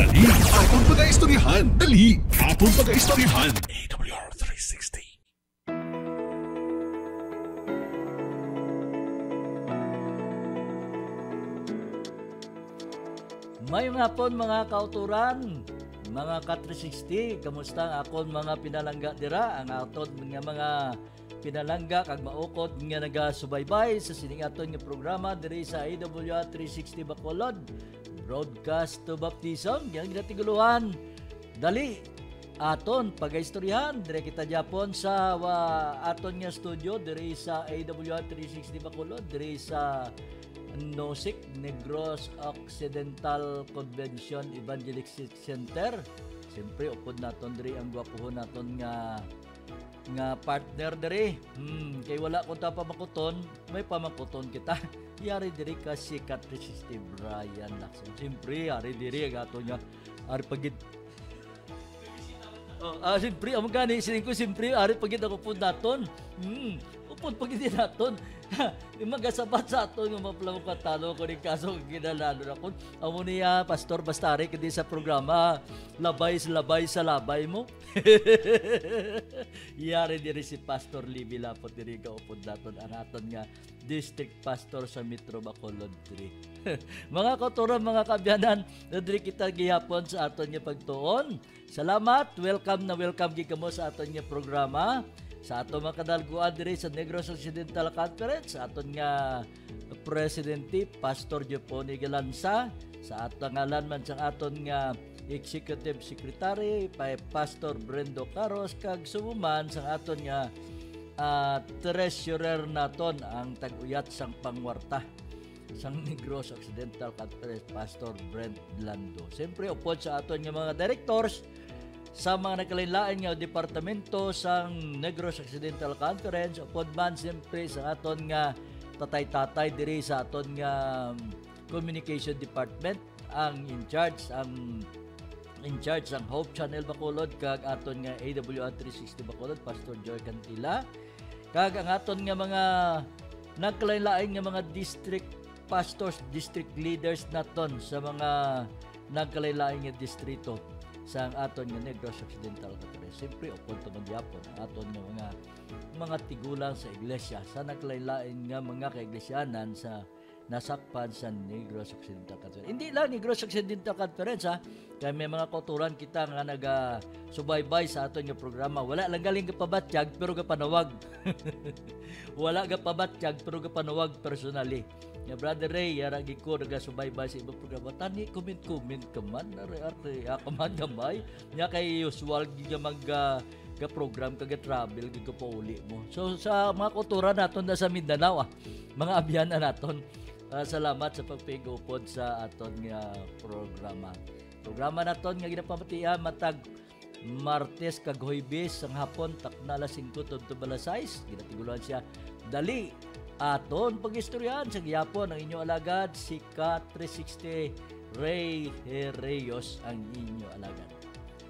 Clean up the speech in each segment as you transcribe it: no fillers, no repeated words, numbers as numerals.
Dali, atong pag-aistoryahan. Dali, atong pag-aistoryahan. AWR 360. May mga pon mga kauturan, mga ka-360, kamusta ang akon mga pinalangga dira, ang aton mga pinalangga kag maukod nga nagasubaybay sa sining aton nga programa diri sa AWR 360 Bacolod, broadcast to baptism, yang ginatiguluhan. Dali aton pagaistoryahan dire kita Japon sa aton nga studio diri sa AWR 360 Bacolod, diri sa NOSIC, Negros Occidental Convention Evangelistic Center. Siyempre, upod naton diri ang gwapuhon naton nga partner diri. Kay wala ko ta pamakuton, may pamakuton kita. Yari diri ka si Kat360 Brian Lacson. Siyempre, yari diri ang ato nga ari pagid. Siyempre, ang gani sining ko siyempre ari pagid ako pud naton. Upod pagid naton. Magasabat sa ato nga maplamo katalo ko ni kaso ginalalo na kun amo niya Pastor Bastari kadi sa programa labay sa labay mo. Yari diri si Pastor Libby Lapot diri ka upod naton ang aton nga district pastor sa Metro Bacolod 3. Mga kauturan, mga kabyanan, diri kita gihapon sa aton nga pagtuon. Salamat, welcome gikamo sa aton nga programa. Sa ato mga kadalguan diri sa Negros Occidental Conference, sa aton nga Presidente Pastor Jeponi Galanza, sa ato ngalan man sa aton nga Executive Secretary Pastor Brendo Caros, kag sumuman sa aton nga Treasurer naton ang tag-uyat sang pangwarta sang Negros Occidental Conference Pastor Brent Blando. Siyempre upod sa aton nga mga directors sa mga nagkalain-lain nga departamento sang Negros Occidental Conference, upod man siyempre sa aton nga tatay-tatay diri sa aton nga communication department, ang in charge ang Hope Channel Bacolod kag aton nga AWR 360 Bacolod Pastor Joy Cantila, kag ang aton nga mga nagkalain-lain nga mga district pastors, district leaders naton sa mga nagkalain-lain nga distrito sa aton nga Negros Occidental Conference. Siyempre, upod naman yapon ang aton nga mga tigulang sa iglesia sa naglain-lain nga mga kaiglesianan sa nasakpan sa Negros Occidental Conference. Hindi lang Negros Occidental Conference kaya may mga kauturan kita nga naga-subaybay sa aton nga programa. Wala lang galing kapabatyag pero kapanawag. Wala kapabatyag pero kapanawag personally. Ya Brother Ray, yaragi ko naga-subaybay sa ibang programa. Tani, comment ka man. Kaman gamay. Nya kay usual nga program kaga-travel, kaga-pauli mo. So, sa mga kultura naton na sa Mindanao, mga abyan na naton, salamat sa pagpigupod sa aton nga programa. Programa naton nga ginapamatian matag Martes kag Huwebes ang hapon takna alas 5 tudto alas 6. Ginatigulan siya. Dali aton pag-istoryahan sa gihapon ang inyo alagad si Kat360 Ray Herreyos ang inyo alagad.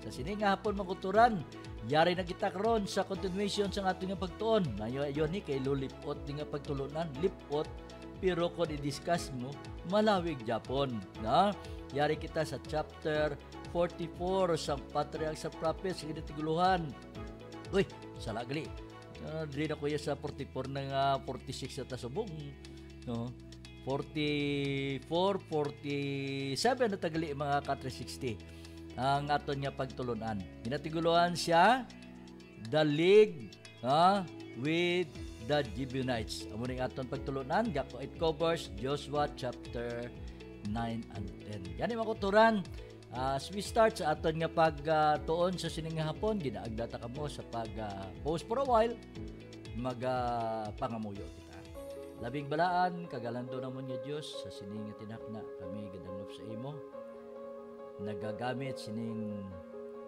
Sa sining hapon makuturan, yari na kita karon sa continuation sa ating pagtuon. Nayon ni kay lulipot nga pagtulunan, lipot pero kung i-discuss mo malawig Japon na yari kita sa chapter 44 sa Patriarch sa Prophets ginatiguluhan. Uy, sala gali. Dili na kuya sa 44 ng 46 sa tasubong. No? 44, 47 na tagali mga Kat360 ang aton nga pagtulunan. Ginatiguluhan siya the league with the Gibeonites. Amo ning aton pagtulunan, it covers Joshua chapter 9 and 10. Yani makuturan, as we start sa aton nga pagtuon sa sining hapon, ginaagdata kamo sa pause for a while, pangamuyo kita. Labing balaan, kagalando namon nga Dios sa sining nga tinakna kami gadangop sa imo. Nagagamit sining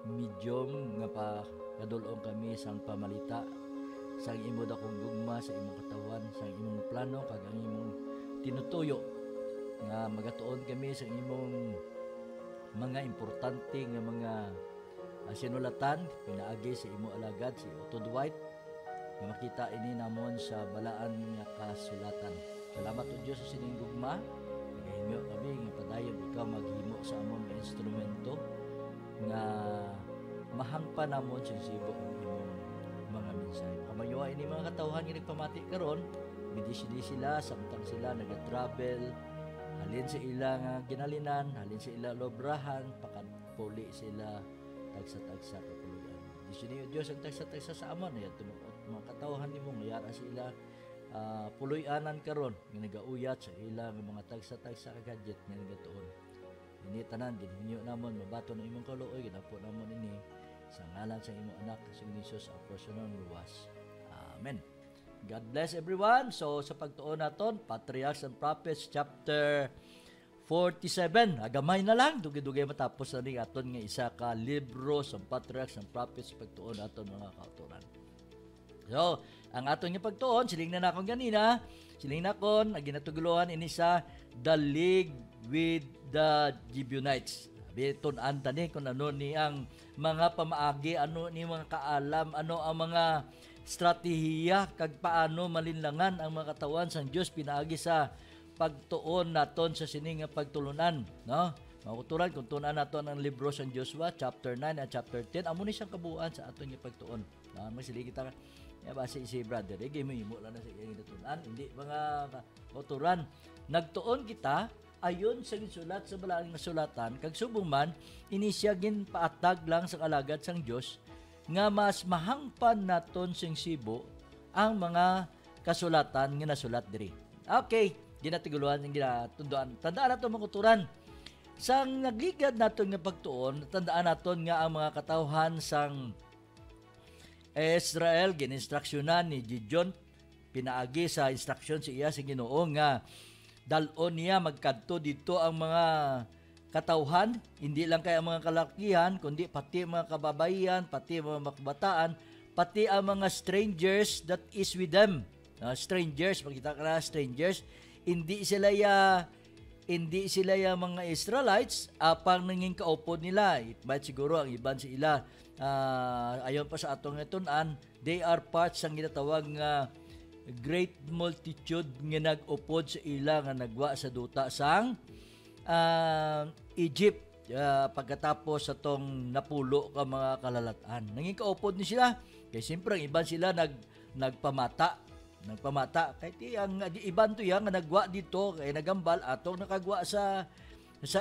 medium nga kadulong kami sang pamalita sang imo dakong gugma sa imong katawan, sang imong plano kag ang imong tinutuyo nga magatuon kami sa imong mga importante nga mga sinulatan pinaagi sa imo alagad si Otto Dwight nga makita ini namon sa balaan nga kasulatan. Salamat o Dios sa sining gugma. Nagahimyo kami nga padayon ikaw maghimo sa amon nga instrumento mahangpa namon sensitibo ang imong mga mensahe. Kamayo ini mga katawhan nga nagpamati karon, bidisi sila samtang sila naga-travel, halin sa ilang ginalinan, halin sa ilang lobrahan, pakapuli sila tagsa-tagsa kapuluyan. Disini Dios ang tagsa-tagsa sa amon ya mga katawhan nimo ngayara sila puluyanan karon nga nagauyat sa ilang mga tagsa-tagsa ka gadget nga nagatuon. Ini tanan dinhinyo namon mabaton ang imong kaluoy ginapo namon ini sa ngalan sa imong anak si Jesus ang personal luwas. Amen. God bless everyone. So sa pagtuon naton Patriarchs and Prophets chapter 47. Agamay na lang dugay-dugay matapos na ning aton nga isa ka libro sa Patriarchs and Prophets pagtuon naton mga kauturan. So, ang aton nga pagtuon siling na nakon ganina, siling nakon ginatuguluhan ini sa The League with the Gibeonites. Bitun-an tani kung ano ni ang mga pamaagi, ano ni mga kaalam, ano ang mga strategiya kag paano malinlangan ang mga katawan sang Dios pinaagi sa pagtuon naton sa sining nga pagtulunan, no? Makuturan kung tunan naton ang libro sang Joshua chapter 9 at chapter 10 amo ni siyang kabuuan sa aton nga pagtuon. Masili kita ya base si brother, game mo lang na sa iyang tunan, hindi mga kauturan. Nagtuon kita ayon sa gisulat sa balaang nasulatan kag subong man ini siya ginpaatag lang sa kalagad sang Dios nga mas mahangpan naton sensitibo ang mga kasulatan nga nasulat diri. Okay, ginatiguluhan ng ginatunduan. Tandaan naton mga kauturan. Sang nagligad naton nga pagtuon, tandaan naton nga ang mga katawhan sang Israel gininstruksyonan ni Gideon pinaagi sa instruksyon sa iya sa Ginoo nga dalon niya magkadto dito ang mga katawhan, hindi lang kay ang mga kalakihan, kundi pati mga kababayan, pati mga kabataan, pati ang mga strangers that is with them. Strangers, makita ka na, strangers, hindi sila ya mga Israelites, apang nanging kaupod nila. But siguro ang iban sila, ayon pa sa atong itunan, they are parts ang ginatawag nga great multitude nga nag-upod sa ila nga nagwa sa duta sang Egypt pagkatapos sa tong napulo ka mga kalalatan. Nanging kaupod ni sila kay siyempre ang iban sila nagpamata kay ang iban to yang nga nagwa dito kay nagambal atong nakagwa sa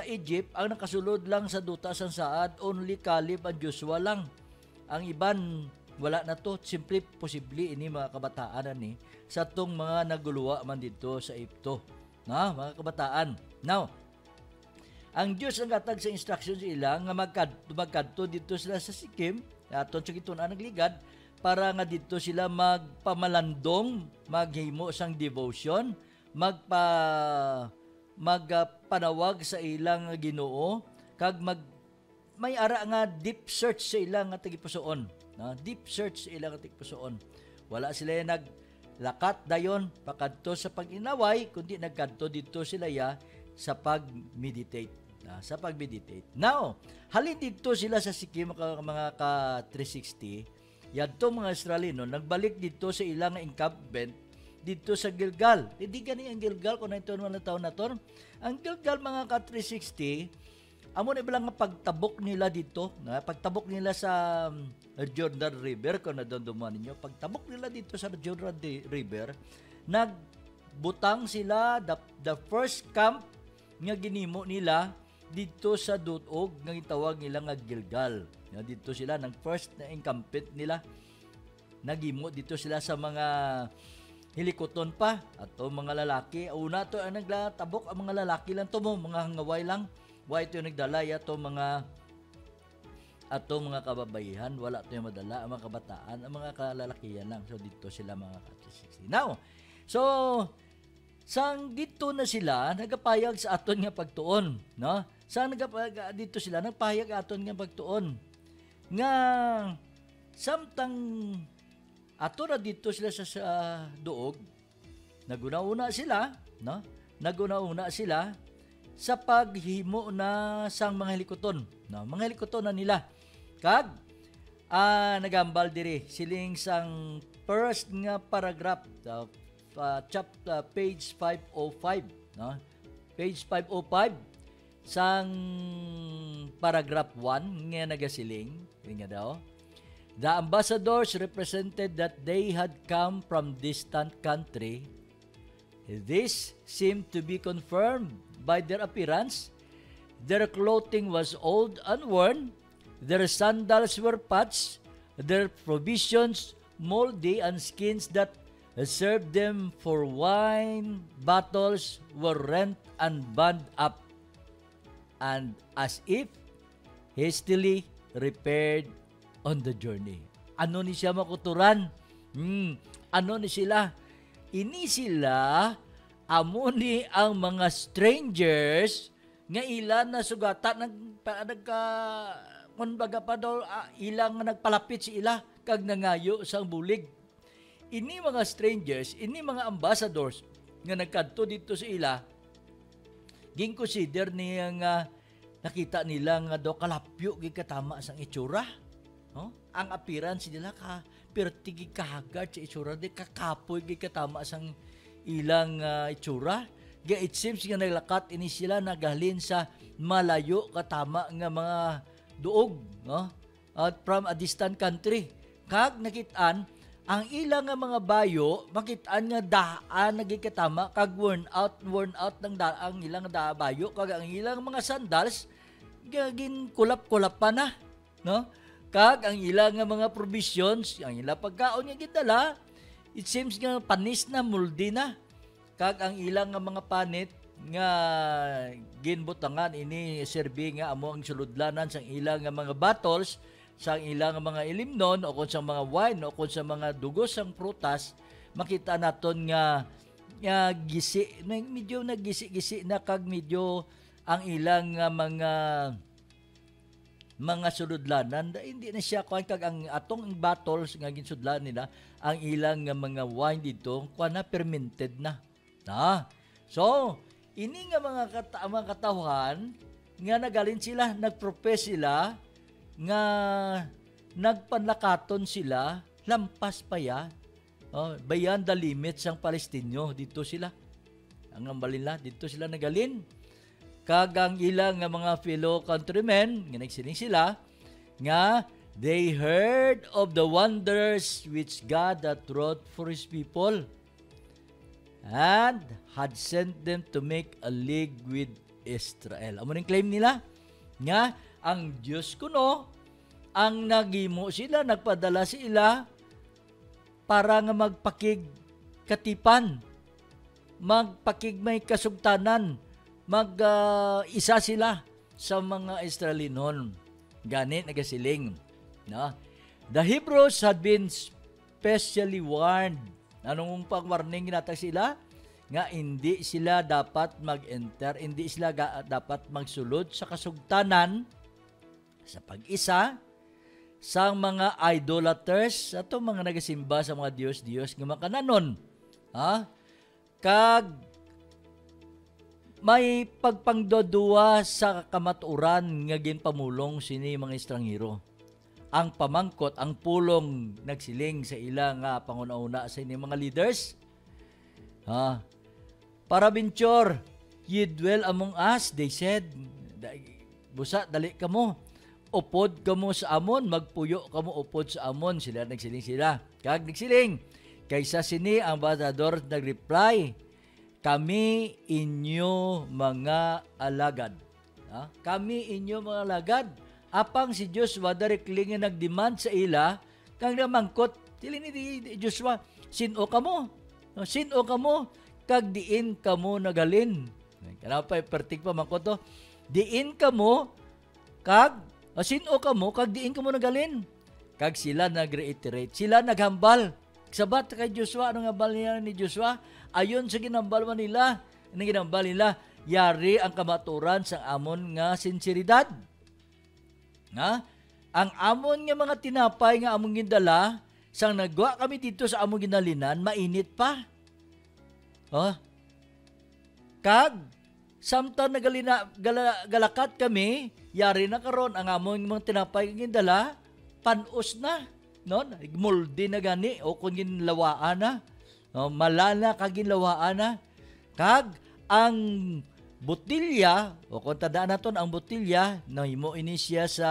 Egypt ang nakasulod lang sa duta sang Saad only Caleb and Joshua lang. Ang iban wala na to, simple posible ini mga kabataan ni sa tong mga naguluwa man dito sa Egypto. Mga kabataan. Now, ang Dios ang gatag sa instruction sa ilang nga magkadto dito sila sa Sikim, aton sa gitun-an nagligad para nga dito sila magpamalandong, maghimo sang devotion, magpanawag sa ilang Ginoo kag may ara nga deep search sa ilang nga tagipusoon. Deep search sa ilang tigpusoon. Wala sila naglakat dayon pakadto sa pag-inaway kundi nagkadto dito sila sa pag-meditate. Now, halin dito sila sa Sikim mga ka-360. Yadto mga Israelino nagbalik dito sa ilang encampment dito sa Gilgal. Hindi gani ang Gilgal kung ito naman na taon na to. Ang Gilgal mga ka-360 amo na bilang pagtabok nila dito, pagtabok nila sa Jordan River, kung nadonduman ninyo, pagtabok nila dito sa Jordan River, nagbutang sila the first camp nga ginimo nila dito sa Dutog nga gitawag nila nga Gilgal. Dito sila nang first na encampment nila. Nagimo dito sila sa mga hilikoton pa ato mga lalaki. Una to ang naglatabok ang mga lalaki lang to mga hangaway lang. Why ito yung nagdala yato mga kababayan, wala ito yung madala, ang mga kabataan, ang mga kalalakihan lang. So dito sila mga ka-360. Now, so sang dito na sila nagapayag sa aton nga pagtuon, no? Sang nagapayag dito sila nagpayag aton nga pagtuon. Nga samtang ato na dito sila sa duog, naguna-una sila, no? Naguna-una sila sa paghimo na sang mga helikoton, no? Mga helikoton na nila. Kag nagambal diri siling sang first nga paragraph chapter page 505, no? Page 505 sang paragraph 1 nga nagasiling nga daw. The ambassadors represented that they had come from distant country. This seemed to be confirmed by their appearance. Their clothing was old and worn. Their sandals were patched. Their provisions moldy, and skins that served them for wine bottles were rent and bound up, and as if hastily repaired on the journey. Ano ni siya makuturan? Ano ni sila? Ini sila amo ni ang mga strangers nga ilan na sugatan kumbaga pa daw ilang nagpalapit si ila kag nangayo sang bulig. Ini mga strangers, ini mga ambassadors nga nagkadto dito sa ila, gin-consider niya nga nakita nila nga daw kalapyo gi katama sang itsura. No? Ang appearance nila ka pertigi kahagad sa itsura, di kakapoy gi katama sang ilang itsura. It seems nga naglakat ini sila nagahalin sa malayo katama nga mga duog, no? From a distant country. Kag nakitaan ang ilang nga mga bayo, makitaan nga daan nagikatama kag worn out ng daang ilang bayo, kag ang ilang mga sandals gagin kulap-kulap pa na, no? Kag ang ilang nga mga provisions, ang ilang pagkaon nga gidala, it seems nga panis na, muldi na. Kag ang ilang nga mga panit nga ginbutangan ini serbi nga amo ang suludlanan sang ilang nga mga bottles, sang ilang nga mga ilimnon o kung sa mga wine o kung sa mga dugos sang prutas, makita naton nga gisi, medyo naggisi-gisi na kag medyo ang ilang nga mga suludlanan, hindi na siya kuan kag ang atong bottles nga ginsudlan nila, ang ilang nga mga wine dito kuan na fermented na. So, ini nga mga katawhan nga nagalin sila, nagprofess sila, nga nagpanlakaton sila, lampas pa ya, beyond the limits ang Palestinyo, dito sila. Ang ambalin dito sila nagalin. Kagang ilang nga mga fellow countrymen, nga nagsiling sila, nga they heard of the wonders which God hath wrought for His people, and had sent them to make a league with Israel. Amo ning claim nila nga ang Diyos kuno ang nagimo sila, nagpadala sila para nga magpakig katipan, magpakigmay kasugtanan, isa sila sa mga Israelinon. Gani nagasiling, no? The Hebrews had been specially warned. Anong pag-warning ginatag sila? Nga hindi sila dapat mag-enter, hindi sila dapat magsulod sa kasugtanan, sa pag-isa, sa mga idolaters, ato mga nagasimba sa mga Diyos-Diyos nga makananon. Kag may pagpangdodua sa kamaturan nga ginpamulong sini mga estranghero. Ang pamangkot, ang pulong nagsiling sa ilang panguna-una sa inyong mga leaders. Para binchor, ye dwell among us, they said. Busa, dali ka mo. Upod ka mo sa amon, magpuyo ka mo upod sa amon. Sila nagsiling sila. Kag nagsiling. Kaysa sini, ang ambassador nag-reply, kami inyo mga alagad. Kami inyo mga alagad. Apang si Joshua directly nga nagdemand sa ila, kang namangkot, tili ni Joshua, sino ka mo? Sino ka mo? Kag diin ka mo nagalin. Kaya pa, pertik pa mangkot to. Diin ka mo, kag, sino ka mo, kag diin ka mo nagalin. Kag sila nag-reiterate, sila naghambal. Sabat kay Joshua, anong hambal niya ni Joshua? Ayon sa ginambal nila, yari ang kamaturan sa amon nga sinseridad. Ang amon nga mga tinapay nga among gindala, sang nagwa kami dito sa among ginalinan, mainit pa. Kag, samtang galakat kami, yari na karon ang amon mga tinapay nga gindala, panos na. Muldi na gani, o kung ginlawaan na. Malala kaginlawaan na. Kag, ang butilya, o kung tandaan naton ang butilya, nahimo ini siya sa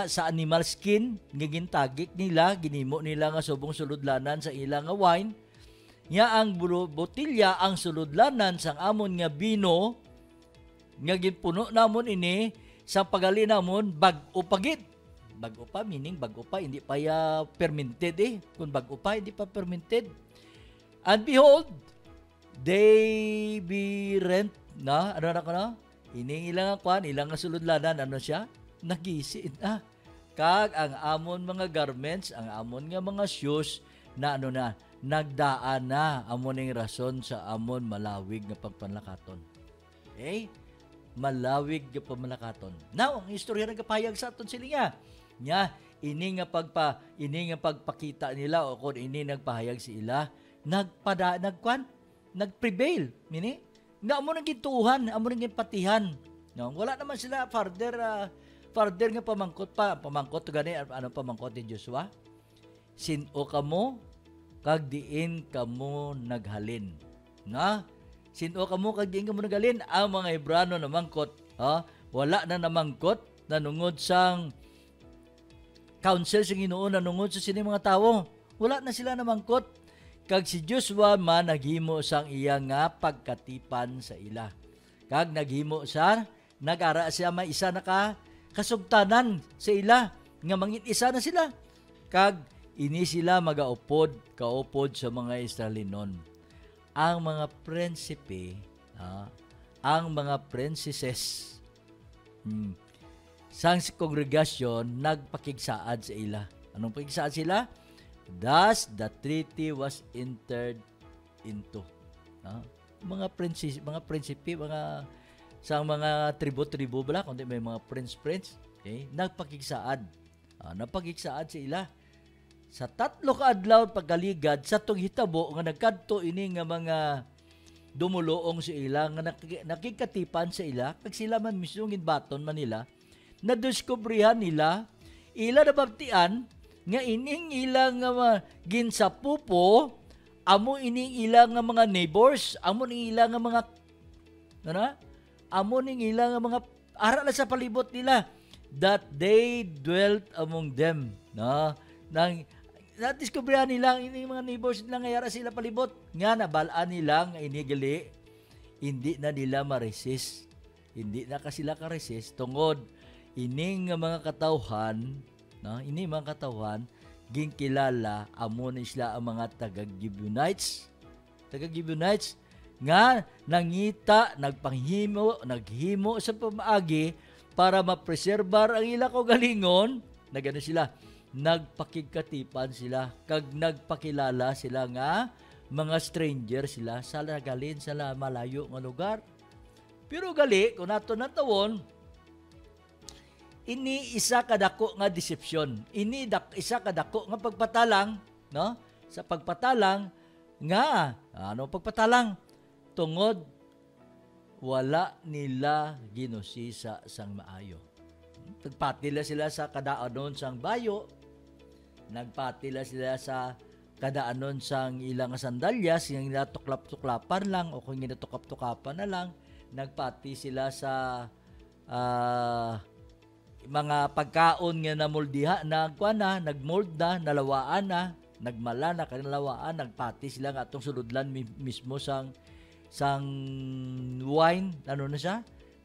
sa animal skin nga gintagik nila, ginimo nila nga subong suludlanan sa ilang nga wine. Nya ang botilya ang suludlanan sang amon nga bino nga ginpuno namon ini sa pagali namon bag-o pagit. Bag-o pa meaning bag-o pa hindi pa ya fermented Kung bag-o pa hindi pa fermented. And behold, they be rent na ining ilang kwan, ilang suludlanan siya? Nagisin kag ang amon mga garments, ang amon nga mga shoes na nagdaan na amon ning rason sa amon malawig nga pagpanlakaton. Okay? Malawig nga pagpanlakaton. Now, ang istorya nagapahayag sa aton sila nya ini nga pagpakita nila o kung ini nagpahayag sila nagprevail mini nga amo nang gituhan, amo nang patihan. No, wala naman sila further nga pamangkot gani pamangkot ni Joshua. Sin-o kamo kag diin kamo naghalin. Na? Sin-o kamo kag diin kamo naghalin. Ang mga Hebrano namangkot, wala na namangkot nanungod sang council sa Ginoo, nanungod sa sini mga tawo. Wala na sila namangkot. Kag si Joshua man naghimo sang iya nga pagkatipan sa ila. Kag naghimo sa nag-ara siya may isa na kasugtanan sa ila nga mangit-isa na sila. Kag ini sila kaupod sa mga Israelinon. Ang mga prinsipe, ang mga princesses, sang kongregasyon nagpakigsaad sa ila. Anong pakigsaad sila? Thus the treaty was entered into. Mga prinsipe, sang mga tribo-tribo bala, kundi may mga prince, okay? Nagpakigsaad sa ila. Sa 3 ka adlaw pagkaligad sa tong hitabo nga nagkadto ini nga mga dumuluong sa ila nga nakikatipan sa ila kag sila man mismo ginbaton man nila nadiskubrihan nila ila nababtian nga ining ilang ginsapupo amo ining ilang nga mga neighbors, amo ning ilang nga mga amo ning ilang nga mga ara na sa palibot nila that they dwelt among them nang nadiskubrihan nila ini mga neighbors nila nga yara sila palibot nga nabalaan nila nga inigali hindi na nila ma-resist, hindi na sila ka-resist tungod ining mga katawhan ginkilala amo na sila ang mga taga-Gibeonites nga nangita naghimo sa pamaagi para mapreserbar ang ila kaugalingon na gano sila nagpakigkatipan sila kag nagpakilala sila nga mga stranger sila sa nagalin sa malayo nga lugar. Pero gali kung nato natawon ini isa kadako nga deception, ini isa kadako nga pagpatalang sa pagpatalang nga pagpatalang tungod wala nila ginusisa sang maayo. Nagpatila sila sa kadaanon sang bayo, nagpatila sila sa kadaanon sang ilang sandalyas, yung ginatuklap-tuklapan lang o kung ginatukap-tukapan na lang, nagpati sila sa mga pagkaon nga namoldiha, nagmold na, nalawaan na, nagmala na, kanalawaan, nagpati sila nga atong suludlan mismo sang wine,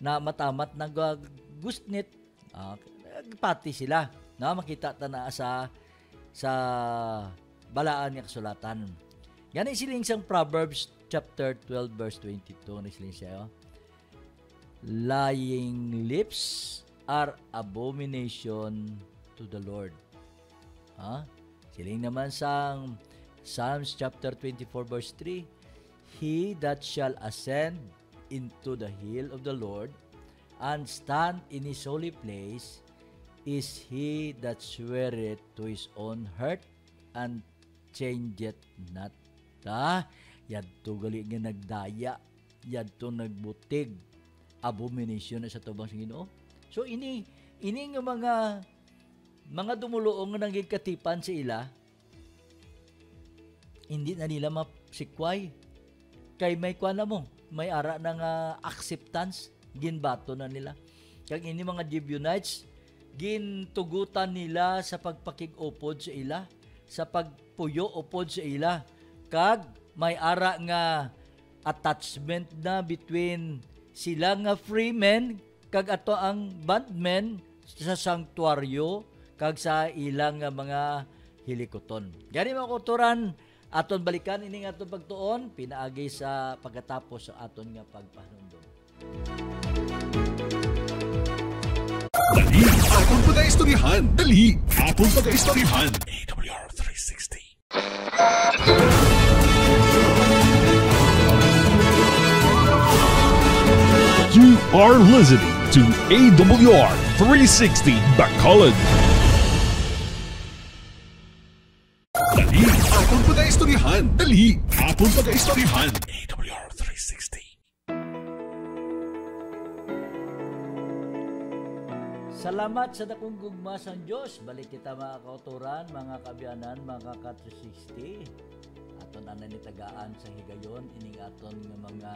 na matamat nagagustnit, nagpati sila, makita ta na sa balaan nga kasulatan. Yan ay siling sang Proverbs chapter 12 verse 22 na siling siya. Lying lips are abomination to the Lord. Siling naman sang Psalms chapter 24 verse 3, He that shall ascend into the hill of the Lord and stand in his holy place is he that sweareth to his own heart and changeth not. Yadto gali nga nagdaya, yadto nagbutig, abomination na sa tubang sa Ginoo. So ini nga mga dumuluong nga nagigkatipan sa ila, hindi na nila masikway. Kay may kuana mo, may ara ng acceptance, ginbato na nila. Kag ini mga Gibeonites, gintugutan nila sa pagpakig-upod sa ila, sa pagpuyo upod sa ila, kag may ara nga attachment na between sila nga free men kag ato ang bondmen sa sanktuaryo kag sa ilang nga mga hilikoton. Gani mga kauturan, aton balikan ini nga aton pagtuon pinaagi sa pagkatapos sa aton nga pagpanundong. Dali, atong pagkaistoryahan. Dali, atong pagkaistoryahan. AWR 360. You are listening to AWR 360 Bacolod. Dali, atong pagkaistoryahan. Dali, atong pagkaistoryahan. AWR 360. Salamat sa dakong gugma sa Diyos. Balik kita mga kauturan, mga kabiyanan, mga ka-360. Aton ana ni tagaan sa higayon, ining aton nga mga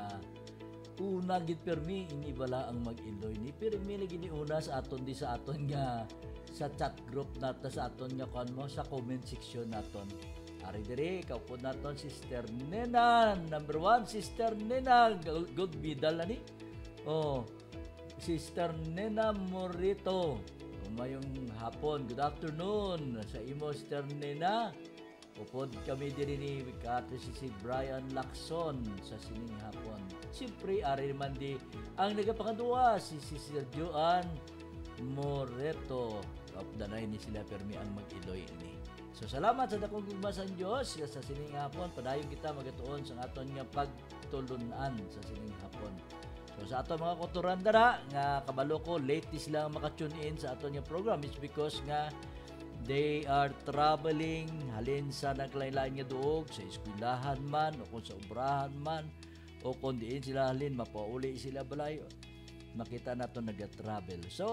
una gid permi ini bala ang mag-Iloy ni permi lagi ni una sa aton di sa aton nga sa chat group nato sa aton nga kon mo sa comment section naton. Ari diri kaupod naton Sister Nena, number 1 Sister Nena, good bidal ani. Oh, Sister Nena Morito, umayong hapon, good afternoon sa imo Sister Nena. Upod kami diri ni si Brian Lacson sa sining hapon. Siyempre, ari man di ang nagapakaduwa si Sister Joan Moreto. Danay ni sila permi ang mag-Iloy ini. So salamat sa dakong gugma sa Dios sa sining hapon. Padayon kita magatuon sa aton nga pagtulunan sa sining hapon. So sa ato mga kauturan dara nga kabalo ko late sila maka-tune in sa aton nga program is because nga they are traveling halin sa naglain-lain nga duog sa eskwelahan man o kung sa obrahan man o kung diin sila halin mapauli sila balay makita nato naga-travel. So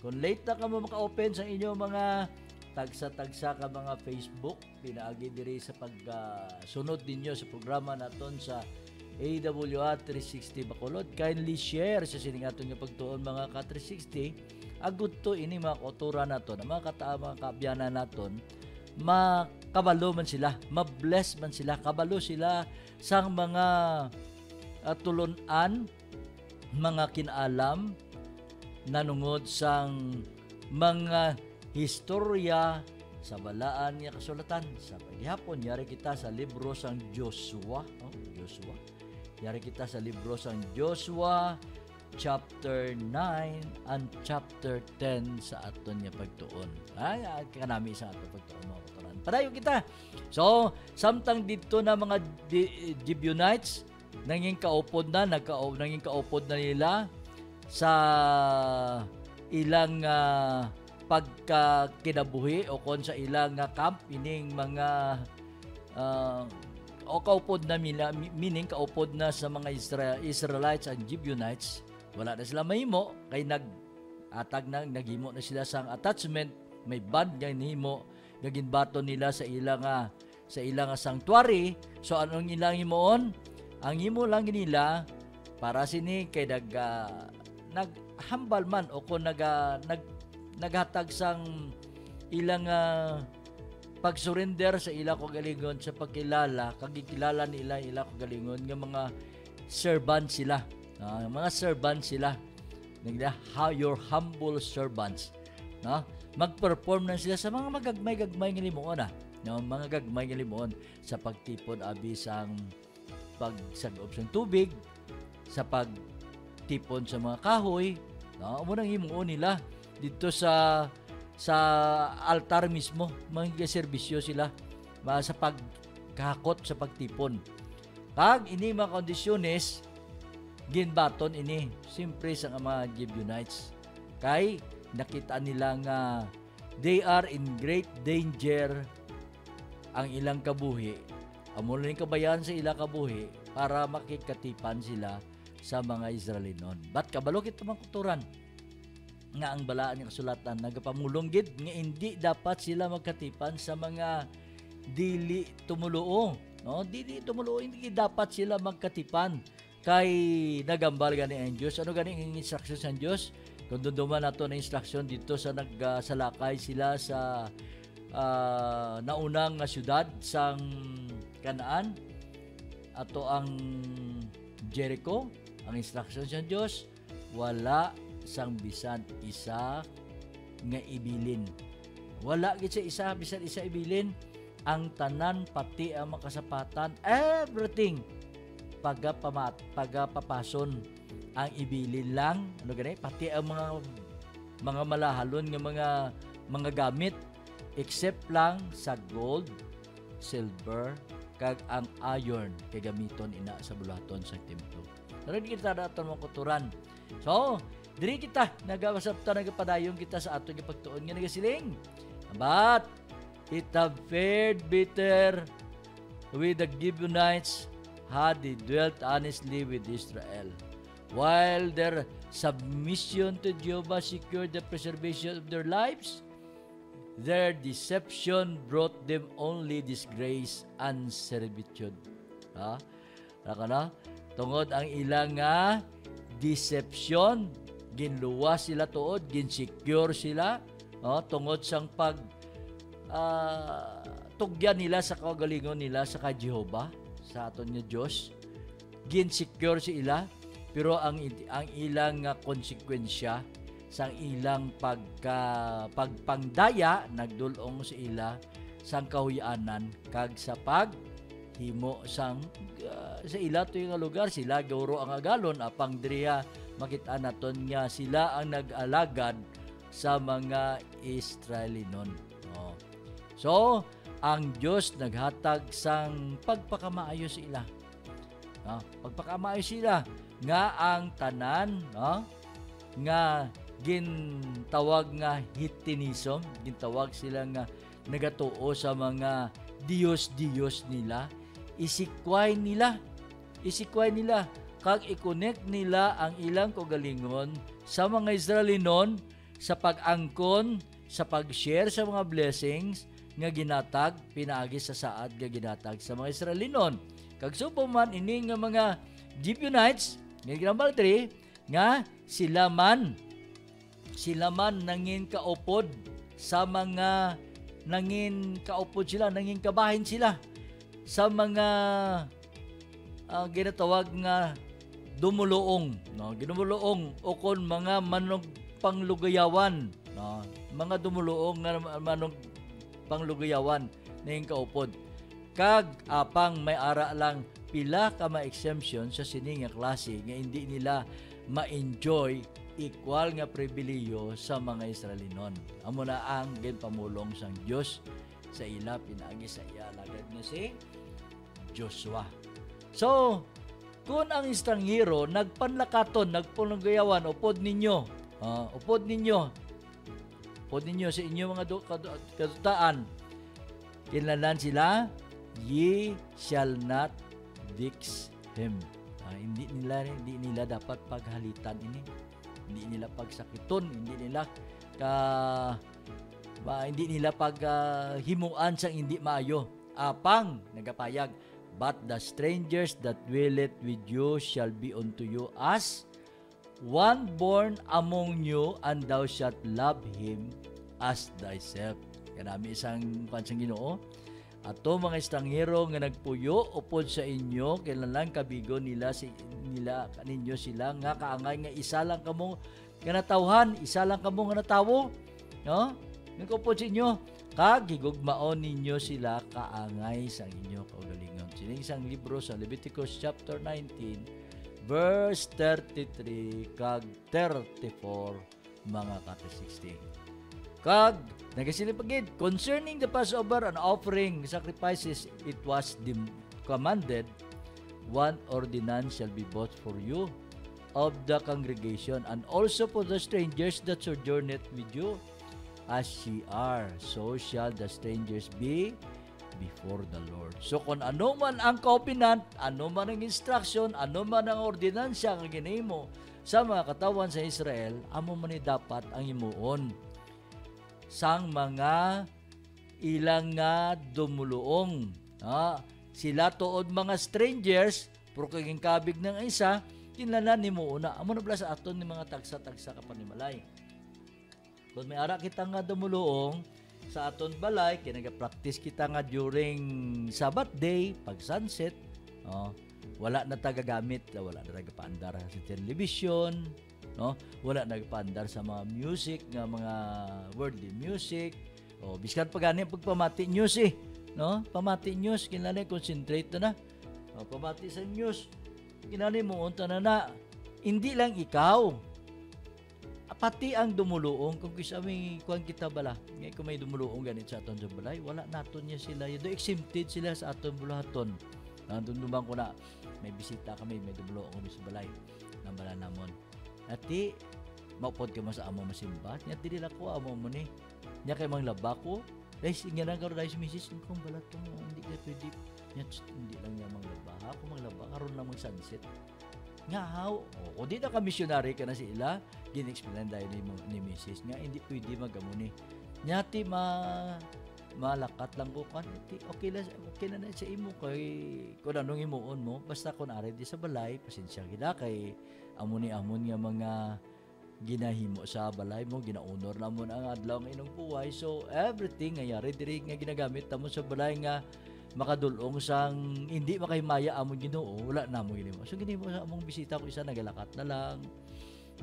kung late na ka mo maka-open sa inyo mga tagsa-tagsa ka mga Facebook pinaagi diri sa pagsunod ninyo sa programa naton sa AWR 360 Bacolod. Kindly share sa sining aton nga pagtuon mga ka-360. Agud to ini mga kauturan naton, mga mga kaabyanan naton, makabalo man sila, mabless man sila, kabalo sila sang mga tulunan, mga kinaalam nanungod sang mga historya sa balaan nga kasulatan sa paghihapon. Yari kita sa libro sang Joshua, Joshua. Yari kita sa libro sang Joshua chapter 9 and chapter 10 sa aton nga pagtuon. Ay, kanami sa aton pagtuon mga kauturan. Padayon kita. So, samtang dito na mga Gibeonites nanging kaupod na, nanging kaupod na nila sa ilang pagkakinabuhi o kon sa ilang camp ining mga o kaupod na meaning kaupod na sa mga Israelites and Gibeonites. Wala na sila mahimo kay naghimo na sila sang attachment, may band nga nihimo nga ginbaton nila sa ilang sanctuary. So anong ilang himoon? Ang himo lang nila para sini kay naghambal man o kung naghatag sang ilang pag-surrender sa ilang kagalingon sa pagkilala, kagikilala nila ilang kagalingon nga mga servant sila. Mga servants sila. Your humble servants. No? Mag-perform na sila sa mga magagmay-gagmay nga limuon. No? Mga gagmay nga limuon sa pagtipon abi sang pagsagop sang tubig, sa pagtipon sa mga kahoy. No? Munang himuon nila dito sa altar mismo. Mga serbisyo sila sa pagkakot sa pagtipon. Pag ini mga kondisyones ginbaton ini simpre sa mga Gibeonites kay nakita nila nga they are in great danger ang ilang kabuhi. Amo ning kabayan sa ilang kabuhi para makikatipan sila sa mga Israelinon. But kabalo kita mga kauturan nga ang balaan nga kasulatan nagapamulong gid nga hindi dapat sila magkatipan sa mga dili tumuluo, no? Dili tumuluo, hindi dapat sila magkatipan kay nagambal gani ang Diyos. Ano gani ang instruction sa Diyos? Kung duduman nato na instruction dito sa nagsalakay sila sa naunang nga syudad sang Kanaan ato ang Jericho, ang instruction sa Dios wala sang bisan isa nga ibilin. Wala gid sa isa bisan isa ibilin. Ang tanan pati ang makasapatan, everything pagapapason ang ibilin lang, ano gani, pati ang mga malahalon nga mga gamit, except lang sa gold, silver, kag ang iron kay gamiton ina sa bulaton sa templo. Pero di kita daton mga kuturan. So, diri kita nagawasabta nagapadayon kita sa ato gipagtuon nga nagasiling. But it have fared better with the Gibeonites had they dwelt honestly with Israel. While their submission to Jehovah secured the preservation of their lives, their deception brought them only disgrace and servitude. Tungod ang ilang deception, ginluwas sila tuod, ginsecure sila, tungod sang tugyan nila sa kagalingon nila sa Jehovah, sa aton nga Dios, ginsecure sila. Pero ang ilang konsekwensya sang ilang pagpangdaya nagdulong sa ila sang kahuyanan kag sa paghimo sang sa ila to nga lugar sila gawro ang agalon apang diriya makita naton nga sila ang nag-alagad sa mga Israelinon. So ang Dios naghatag sang pagpakamaayo sa ila. Pagpakamaayo sila nga ang tanan nga gintawag nga Hitinism, gintawag sila nga nagatuo sa mga Diyos nila, isikway nila kag i-connect nila ang ilang kagalingon sa mga Israelinon sa pag-angkon, sa pag-share sa mga blessings nga ginatag pinaagi sa saad nga ginatag sa mga Israelinon. Kag supo man ini nga mga Gibeonites nga ginambal diri nga sila man nangin kaupod sa mga nangin kabahin sila sa mga ginatawag nga dumuluong, ginumuluong o kon mga manog panglugayawan, mga dumuluong nga manog panglugayawan nangin kaupod. Kag apang may ara lang pila ka ma-exemption sa sini nga klase nga hindi nila ma-enjoy equal nga pribileyo sa mga Israelinon. Amo na ang ginpamulong sang Dios sa ila pinaagi sa iya lagad nga si Joshua. So, kung ang estranghero nagpanlakaton, nagpunagayawan, upod ninyo sa inyo mga kadutaan, kinlanan sila, ye shall not vex him. Hindi nila dapat paghalitan ini. Hindi nila pagsakiton, hindi nila paghimuan sang hindi maayo. Apang nagapayag, but the strangers that dwelleth with you shall be unto you as one born among you, and thou shalt love him as thyself. Kanami isang pansang Ginoo. Ato mga estranghero nga nagpuyo upod sa inyo, kailangan kabigo nila ninyo sila nga kaangay nga isa lang kamo nga natawhan, isa lang kamo nga natawo, nagupod sa inyo, kag higugmaon ninyo sila kaangay sa inyo kaugalingon. Sining isang libro sa Leviticus chapter 19 verse 33 kag 34 mga kate 16. Kag nagasilipagid concerning the Passover and offering sacrifices, it was commanded, one ordinance shall be bought for you of the congregation, and also for the strangers that sojourneth with you, as ye are, so shall the strangers be before the Lord. So kung ano man ang covenant, ano man ang instruction, ano man ang ordinansya nga ginahimo sa mga katawan sa Israel, amo man ni dapat ang imuon sang mga ilang nga dumuluong. Sila tuod mga strangers, pero kaging kabig ng isa, kinlanan nimo una amo na pala sa aton ni mga tagsa-tagsa ka panimalay. Kung may ara kita nga dumuluong sa aton balay, kinaga-practice kita nga during Sabbath day, pag sunset, wala na tagagamit, wala na tagapaandar sa television, no? Wala na tagapaandar sa mga music, nga mga worldly music, biskan pa gani pagpamati news no? Pamati news, kinalay concentrate na. Pamati sa news, kinalay mo unta na, hindi lang ikaw, pati ang dumuluong, kung kisami kuan kita bala, ngay kung may dumuluong ganit sa aton sa balay, wala naton niya sila, do exempted sila sa aton bulahaton. Nandun ko na, may bisita kami, may dumuluong kami sa balay, ng bala namon. At di, maupod ka mo sa amo masimba, niya di nila ko, amo mo ni, niya kay mang laba ko, guys, nga na karoon dahil si Mrs. Kung balat ko, hindi ka pwede, hindi lang niya mang laba, ako mang laba, karoon na mang sunset. Nga how, o di na ka missionary ka na sila, gin-explain dahil ni Mrs. nga, hindi pwede magamuni. Nyati malakat lang ko kan, okay na sa imo kay kung anong imuon mo, basta kung ari di sa balay, pasensya gina kay amon nga mga ginahimo sa balay mo, ginaunor na mo ang adlaw ng inong buhay. So everything ngayari diri nga ginagamit mo sa balay nga makadulong sang hindi makahimaya amon Ginoo, wala na mo ginimo. So ginimo sa among bisita ko isa nagalakat na lang,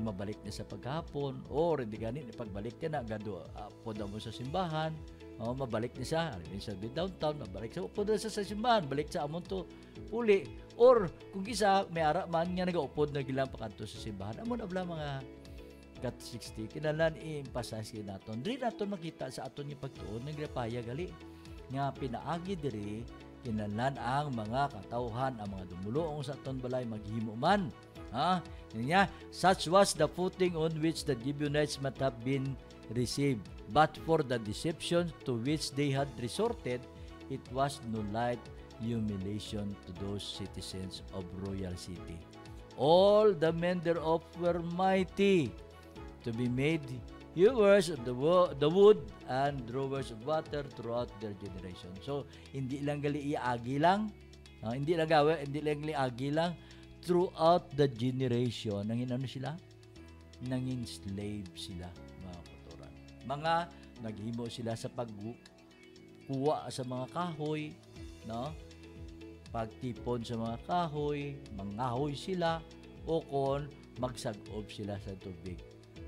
mabalik na sa paghapon or hindi gani pagbalik ka na gado pod mo sa simbahan, mabalik na siya sa downtown, mabalik sa upod na sa simbahan, balik sa amon to uli, or kung isa may ara man nga nagaupod na gilang pakanto sa simbahan, amon abla mga kat 60 kinalan i-emphasize naton diri naton makita sa aton yung pagtuon ng grapaya gali nga pinaagi diri kinalan ang mga katawhan, ang mga dumuluong sa aton balay maghimo man. Niya, such was the footing on which the Gibeonites might have been received. But for the deception to which they had resorted, it was no light humiliation to those citizens of royal city. All the men thereof were mighty to be made hewers of the wood and drawers of water throughout their generation. So, hindi lang gali iagi lang, hindi lang agi lang, throughout the generation, nangin ano sila? Nangin slave sila, mga katuran. Mga naghimo sila sa pagkuha sa mga kahoy, no? Pagtipon sa mga kahoy, mangahoy sila, o kon magsag-ob sila sa tubig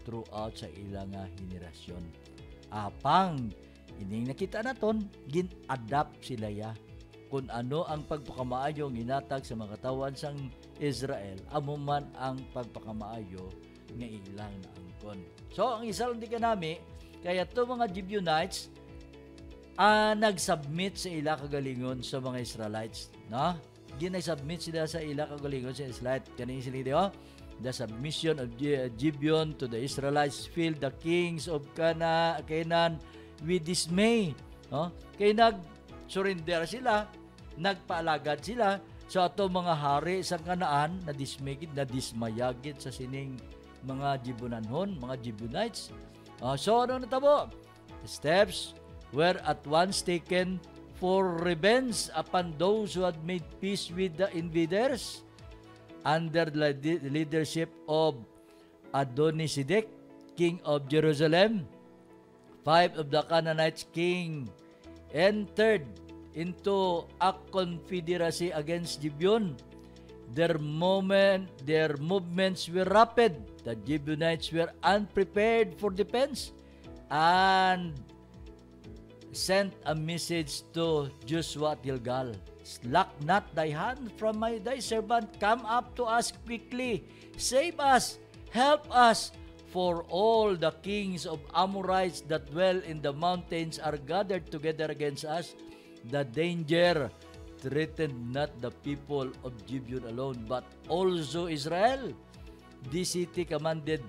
throughout sa ilang henerasyon. Apang ining nakita naton, gin-adapt sila ya kung ano ang pagpakamaayo ginatag sa mga katawan sang Israel, amo man ang pagpakamaayo nga ilang na angkon. So, ang isa lang di ka nami, kaya to mga Gibeonites, nag-submit sa ila kagalingon sa mga Israelites. No? Ginag-submit sila sa ila kagalingon sa Israelites. Kaning sila the submission of Gibeon to the Israelites filled the kings of Canaan with dismay. No? Kaya nag-surrender sila, nagpaalagad sila sa ato mga hari sa Kanaan na dismayagid sa sining mga Gibeonanhon, mga Gibeonites. So ano natabo? Steps were at once taken for revenge upon those who had made peace with the invaders. Under the leadership of Adoni-Sedek, king of Jerusalem, 5 of the Canaanites king entered into a confederacy against Gibeon. Their movements were rapid. The Gibeonites were unprepared for defense and sent a message to Joshua at Gilgal. Slack not thy hand from thy servant. Come up to us quickly. Save us. Help us. For all the kings of Amorites that dwell in the mountains are gathered together against us. The danger threatened not the people of Gibeon alone, but also Israel. This city commanded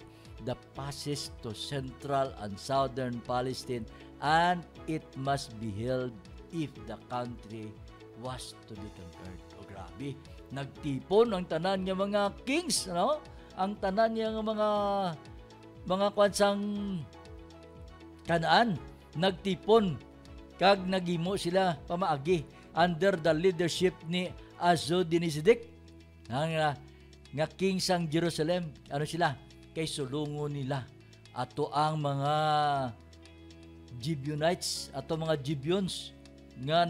the passage to central and southern Palestine, and it must be held if the country was to be conquered. O grabe, nagtipon ang tanan niya mga kings, no? Ang tanan niya mga kwansang Kanaan, nagtipon kag nagimo sila pamaagi under the leadership ni Adoni-Sedek. nga king sang Jerusalem, ano sila? Kay sulungon nila ato ang mga Gibeonites, ato mga Gibeons nga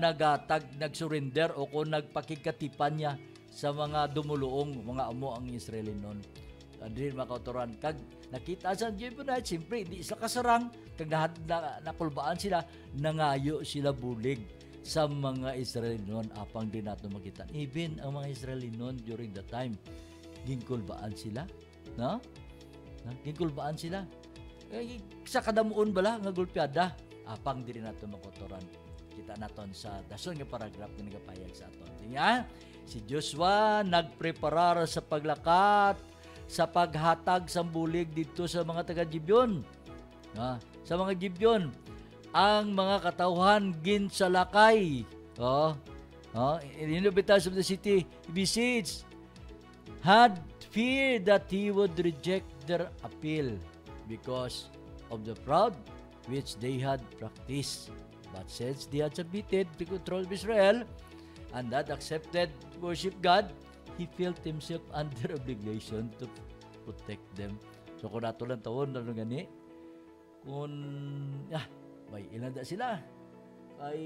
nagsurrender o kung nagpakigkatipan niya sa mga dumuluong mga amo ang Israeli noon. Adrin makauturan kag nakita sa Gibeonites, siyempre di sila kasarang kag nakulbaan sila, nangayo sila bulig sa mga Israeli noon. Apang din nato makita even ang mga Israeli noon during the time gingkulbaan sila, no? Gingkulbaan sila sa kadamuon bala nga gulpiada. Apang din nato makuturan. Kita naton sa dason nga paragraph nga nagapayag sa aton. Dinya, si Joshua nagpreparar sa paglakat sa paghatag sa bulig dito sa mga taga Gibeon. Sa mga Gibeon, ang mga katawhan ginsalakay. Inhabitants of the city besieged had feared that he would reject their appeal because of the fraud which they had practiced. But since they had submitted to control of Israel and had accepted to worship God, he felt himself under obligation to protect them. So kung nato lang taon na gani, kung may ilan da sila, ay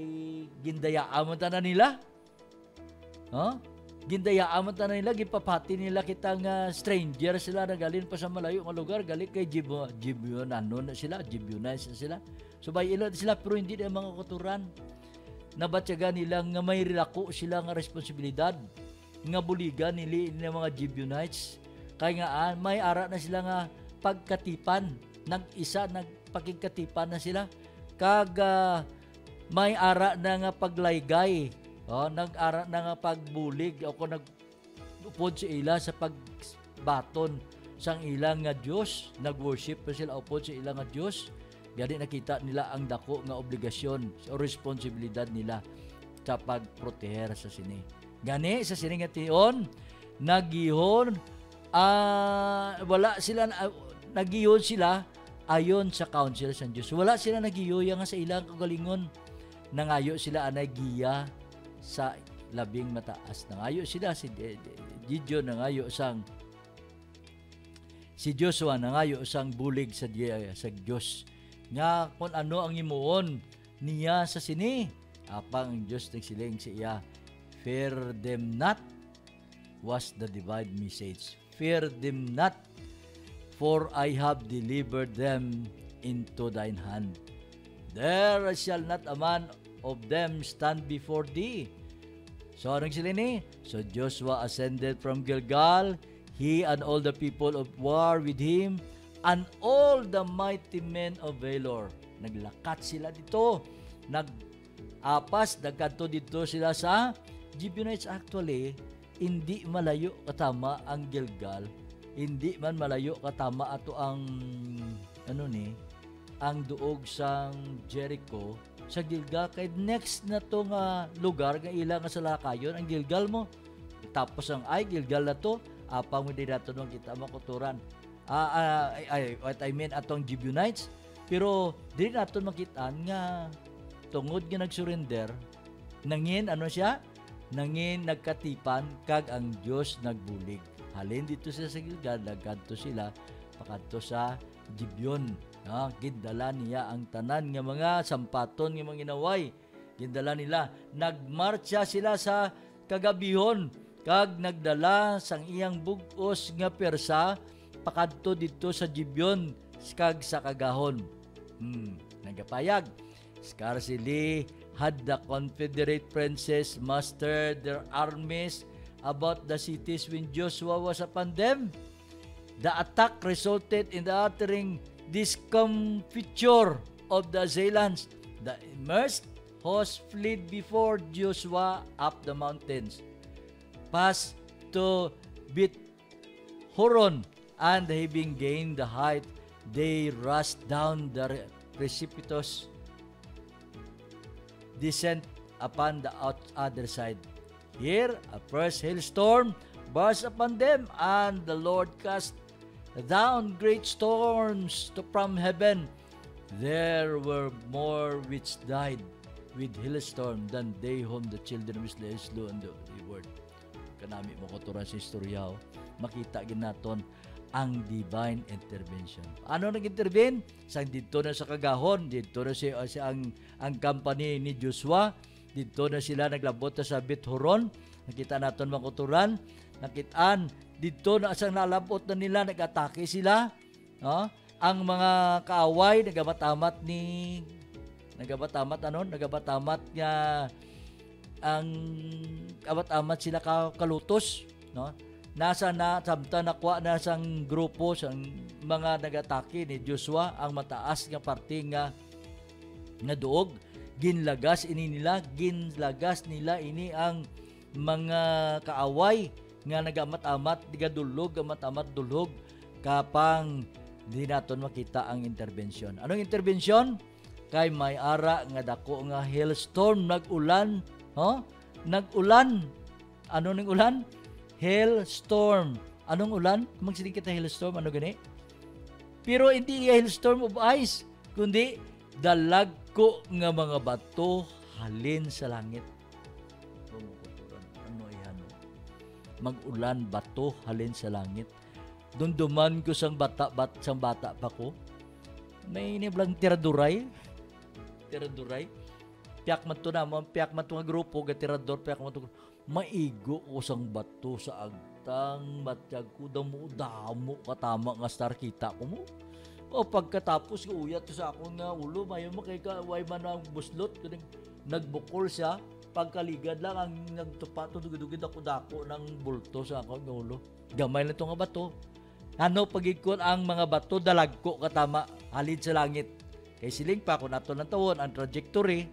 gindayaan mo tanan nila. Gindayaan mo tanan nila, gipapati nila kitang stranger sila na galing pa sa malayo nga lugar, galing kay Gibeonites na sila. So bay ilan sila pero hindi na mga kuturan. Nabatyagan nila nga may rilako sila nga responsibilidad nga buligan nili ng mga Gibeonites. Kaya nga may ara na sila nga pagkatipan, nagpakigkatipan na sila. Kag may ara na nga paglaygay, nag-ara na nga pagbulig o kung nagupod sa ila sa pagbaton sang ilang nga Diyos, nag-worship pa sila upod sa ilang nga Diyos. Gani nakita nila ang dako nga obligasyon o responsibilidad nila sa pagproteher sa sini. Gani sa sini nga tion, nagihon nagihon sila ayon sa counsel sa Diyos. Wala sila nagiyoya nga sa ilang kagalingon. Nangayo sila anay giya sa labing mataas. Nangayo sila si Gideon, nangayo sang si Joshua, nangayo sang bulig sa Diyos. Nga kung ano ang imuon niya sa sini. Apang Diyos nagsiling siya, fear them not was the divine message. Fear them not, for I have delivered them into thine hand. There shall not a man of them stand before thee. So anong sila ni? So Joshua ascended from Gilgal, he and all the people of war with him, and all the mighty men of valor. Naglakat sila dito. Nagkanto dito sila sa Gibeonites. Actually, hindi malayo katama ang Gilgal. Hindi man malayo katama ato ang ang duog sang Jericho sa Gilgal. Kay next na to nga lugar nga ilang nga salakayon ang Gilgal mo. Tapos ang Gilgal na to, apang hindi nato nung kita makuturan. What I mean atong Gibeonites, pero di nato makitaan nga tungod nga nagsurrender, nangin nagkatipan kag ang Dios nagbulig. Halin dito sa Gilgal, nagkanto sila pakadto sa Gibeon. Gindala niya ang tanan nga mga sampaton nga mga inaway. Gindala nila, nagmarcha sila sa kagabihon kag nagdala sang iyang bugos nga persa pakadto dito sa Gibeon kag sa kagahon. Nagapayag, scarcely had the Confederate princes mustered their armies about the cities when Joshua was upon them. The attack resulted in the uttering discomfiture of the assailants. The immersed host fled before Joshua up the mountains, passed to Beth-horon, and having gained the height, they rushed down the precipitous descent upon the other side. Here, a first hailstorm burst upon them, and the Lord cast down great storms from heaven. There were more which died with hailstorm than they whom the children of Israel slew on the word. kanami mo kuturan sa istorya, makita ginaton ang divine intervention. Ano nag-intervene? Sang dito na sa kagahon, dito na ang company ni Joshua, dito na sila naglabot sa Beth-horon. Nakita naton mga kuturan, nakitaan dito na sang nalabot na nila, nag-atake sila. No? Ang mga kaaway nagabatamat nga ang amat-amat sila kalutos, no? Nasa na samta nakuha na sang grupo sang mga nagatake ni Joshua ang mataas nga parte nga duog, ginlagas nila ini ang mga kaaway nga nagamat-amat digadulog amat-amat dulog kapang di naton makita ang intervention. Anong intervention? Kay may ara nga dako nga hailstorm, nag-ulan. Nag-ulan. Ano ning ulan? Hailstorm. Anong ulan? Magsiling kita hailstorm, ano gani? Pero hindi hailstorm of ice, kundi dalagko nga mga bato halin sa langit. Ano yan? Mag-ulan, bato halin sa langit. Dunduman ko sang bata pa ko. May iniblang tiraduray. Piyak man to nga grupo, gatirador, piyak man to. Maigo ko sang bato sa agtang, matyag ko, damo, katama nga star kita ko mo. O pagkatapos, uyat to sa akong nga ulo, mayo mo kay way man ang buslot, nagbukol siya, pagkaligad lang ang nagtupato, dugid ako dako ng bulto sa akong nga ulo. Gamay na to nga bato. Ano pagikon ang mga bato, dalagko katama, halid sa langit. Kay siling pa kung ato ng tawon ang trajectory,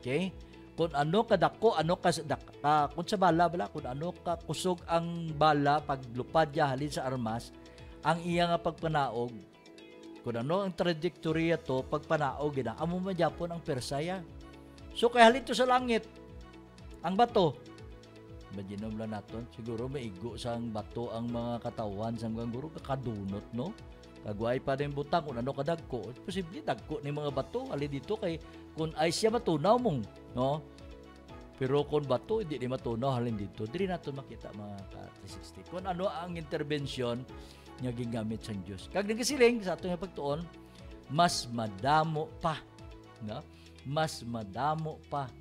okay? Kung ano kadako, kung sa bala kung ano ka kusog ang bala paglupad ya halin sa armas, ang iya nga pagpanaog, kung ano ang trajectory to pagpanaog gina, amo man gyapon ang persaya. So kay halin to sa langit ang bato. Imaginom lang naton, siguro maigo sang bato ang mga katawan sang guro kakadunot, no? Kagway pa rin butang kung ano kadagko, posible dagko ni mga bato ali dito kay kung ice siya matunaw mong, no? Pero kung bato hindi ni matunaw halin dito, diri nato makita mga ka-360 kung ano ang intervention nga gingamit sang Dios. Kag nagasiling sa atong pagtuon, mas madamo pa, no? Mas madamo pa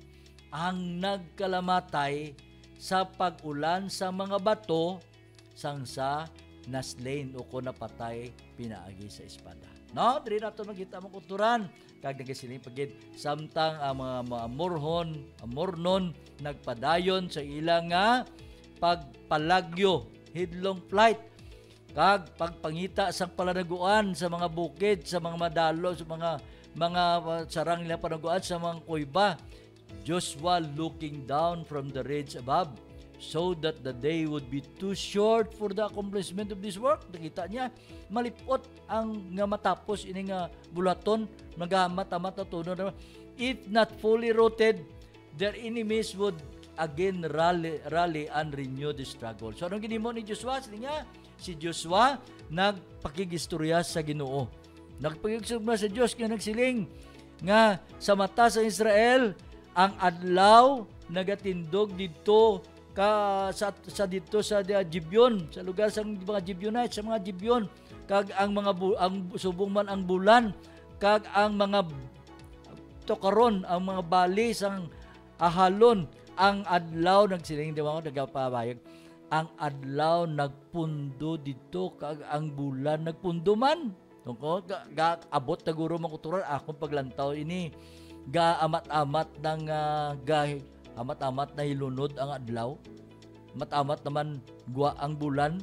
ang nagkalamatay sa pag-ulan sa mga bato sangsa naslain o ko napatay pinaagi sa espada. No, diri nato makita mo kulturan kag nagasiling pagid samtang ang mga amornon nagpadayon sa ilang nga pagpalagyo hidlong flight kag pagpangita sang palanaguan sa mga bukid, sa mga madalo, sa mga sarang nila panaguan sa mga kuiba. Joshua looking down from the ridge above, so that the day would be too short for the accomplishment of this work. Nakita niya, malipot ang nga matapos ini nga bulaton, nagamat-amat na tuno. If not fully rooted, their enemies would again rally and renew the struggle. So anong ginimo ni Joshua? Si Joshua nagpakigistorya sa Ginoo. Nagpakigistorya sa Dios nga nagsiling nga sa mata sa Israel ang adlaw nagatindog dito sa dito sa Gibeon, sa lugar sa mga Gibeonites, sa mga Gibeon, kag ang mga ang subong man ang bulan, kag ang mga tokaron, ang mga bali sang ahalon, ang adlaw nagsiling di ba nagapabayag, ang adlaw nagpundo dito, kag ang bulan nagpundo man. Tungkol abot na guro makuturan akong paglantaw ini amat-amat ng amat-amat na hilunod ang adlaw, amat-amat naman gwa ang bulan,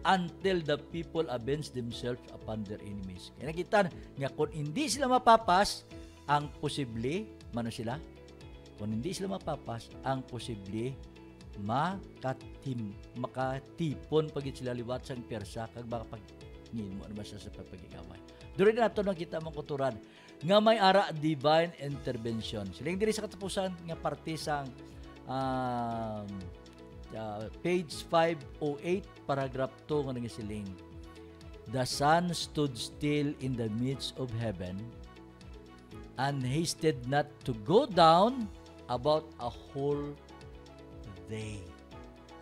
until the people avenge themselves upon their enemies. Kaya nakita nga kung hindi sila mapapas, ang posible, mano sila? Kung hindi sila mapapas, ang posible makatipon pagit sila liwat sang Persa, kag baka pagngin mo naman sa pagpagigaway. Doon rin nato nakita mong kuturan nga may ara divine intervention. Siling diri sa katapusan nga parte sang page 508 paragraph 2 nga nagasiling, the sun stood still in the midst of heaven and hasted not to go down about a whole day.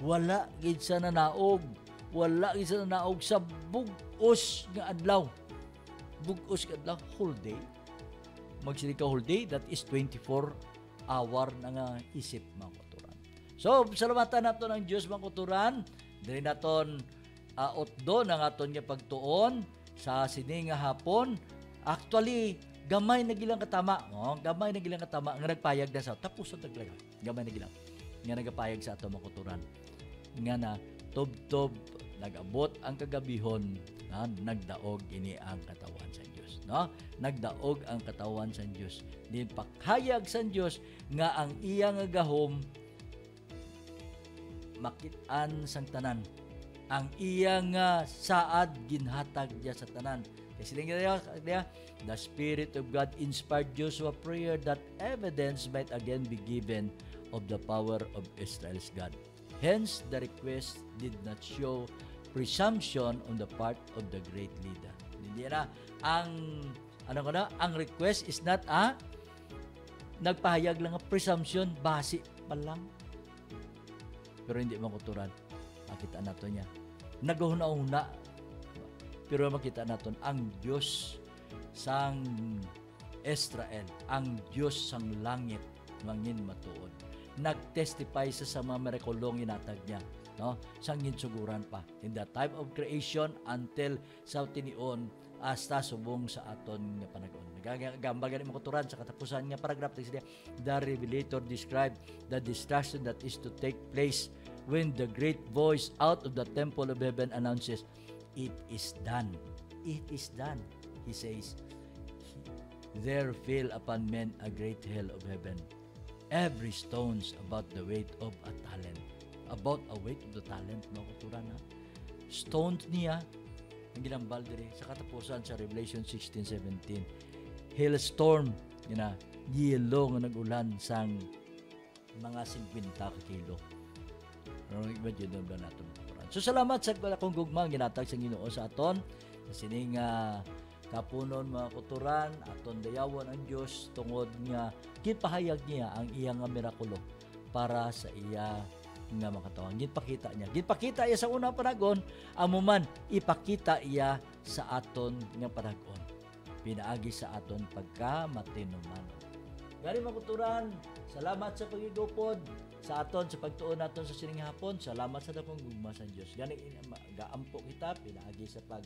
Wala gid sa nanaog. Wala gid sa nanaog sa bug-os nga adlaw. Bug-os nga adlaw whole day. Magsili ka whole day, that is 24 hour na nga isip mga kuturan. So, salamatan nato ng Diyos mga kuturan. Dili naton otdo ng aton nga pagtuon sa sini nga hapon. Actually, gamay na gilang katama. Gamay na gilang katama nga nagpayag na sa tapos sa taglaga. Gamay na gilang nga nagapayag sa ato mga kuturan. Nga na tob-tob nag-abot ang kagabihon na nagdaog ini ang katawan sa Dios, no? Nagdaog ang katawan sa Dios. Di pakhayag sa Dios nga ang iya nga gahom makit-an sang tanan. Ang iya nga saad ginhatag diya sa tanan. Kasi diya, the Spirit of God inspired Joshua prayer that evidence might again be given of the power of Israel's God. Hence, the request did not show presumption on the part of the great leader. Hindi na ang request is not nagpahayag lang ang presumption, base pa lang. Pero hindi makuturan. Makita nato niya. Nagahuna-una. Pero makita naton ang Diyos sang Israel, ang Diyos sang langit, mangin matuod. Nagtestify sa mga mirakulong inatag niya, no? Sang ginsuguran pa in the time of creation until sa tinion hasta subong sa aton nga panahon. Nagagamba gani mo kuturan sa katapusan nga paragraph the revelator described the destruction that is to take place when the great voice out of the temple of heaven announces, "It is done. It is done." He says, "There fell upon men a great hail of heaven. Every stone's about the weight of a talent." About a weight of the talent, no kuturan na. Stones niya ang ginambal diri sa katapusan sa Revelation 16:17. Hailstorm, yelo nga nag-ulan sang mga 50 ka kilo. Pero imagine ba natin kuturan. So salamat sa akong gugma ginatag sa Ginoo sa aton. Kasi nga kapunon mga kuturan, aton dayawon ang Dios tungod nga gipahayag niya ang iyang nga mirakulo para sa iya nga makatawang. Ginpakita iya sa unang panahon, amuman ipakita iya sa aton nga panahon. Pinaagi sa aton pagkamatinuman. Gani mga kuturan, salamat sa pagigupod sa aton sa pagtuon naton sa sining hapon. Salamat sa dakong gugma sa Dios. Gani gaampo kita pinaagi sa pag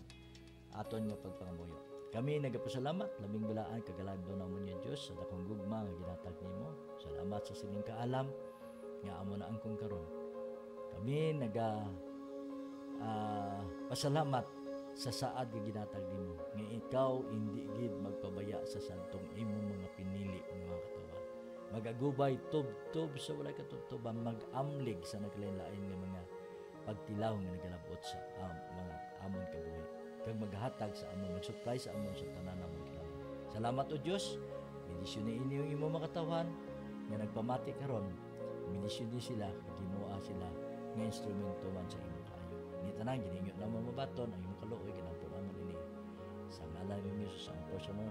aton nga pagpangamuyo. Kami nagapasalamat labing bilaan kagalado namon nga Dios sa dakong gugma nga ginatag nimo. Salamat sa sining kaalam nga amo na angkong karon. Kami pasalamat sa saad nga ginatag nimo nga ikaw hindi gid magpabaya sa santong imong mga pinili nga katawan. Magagubay tub-tub sa walay katubtuban, mag-amlig sa naglain-lain nga mga pagtilaw nga nagalabot sa mga amon kabuhi. Kag maghatag sa amon, mag-supply sa amon sa tanan namon kailangan. Salamat o Dios. Bendisyon ni inyo imong mga katawan nga nagpamati karon. Bendisyon ni sila, ginuha sila nga instrumento man sa imong kaayo. Ni tanan gininyo na mabaton ang imong kaluoy ginampo namon ini. Sa ngalan ni Jesus ang personal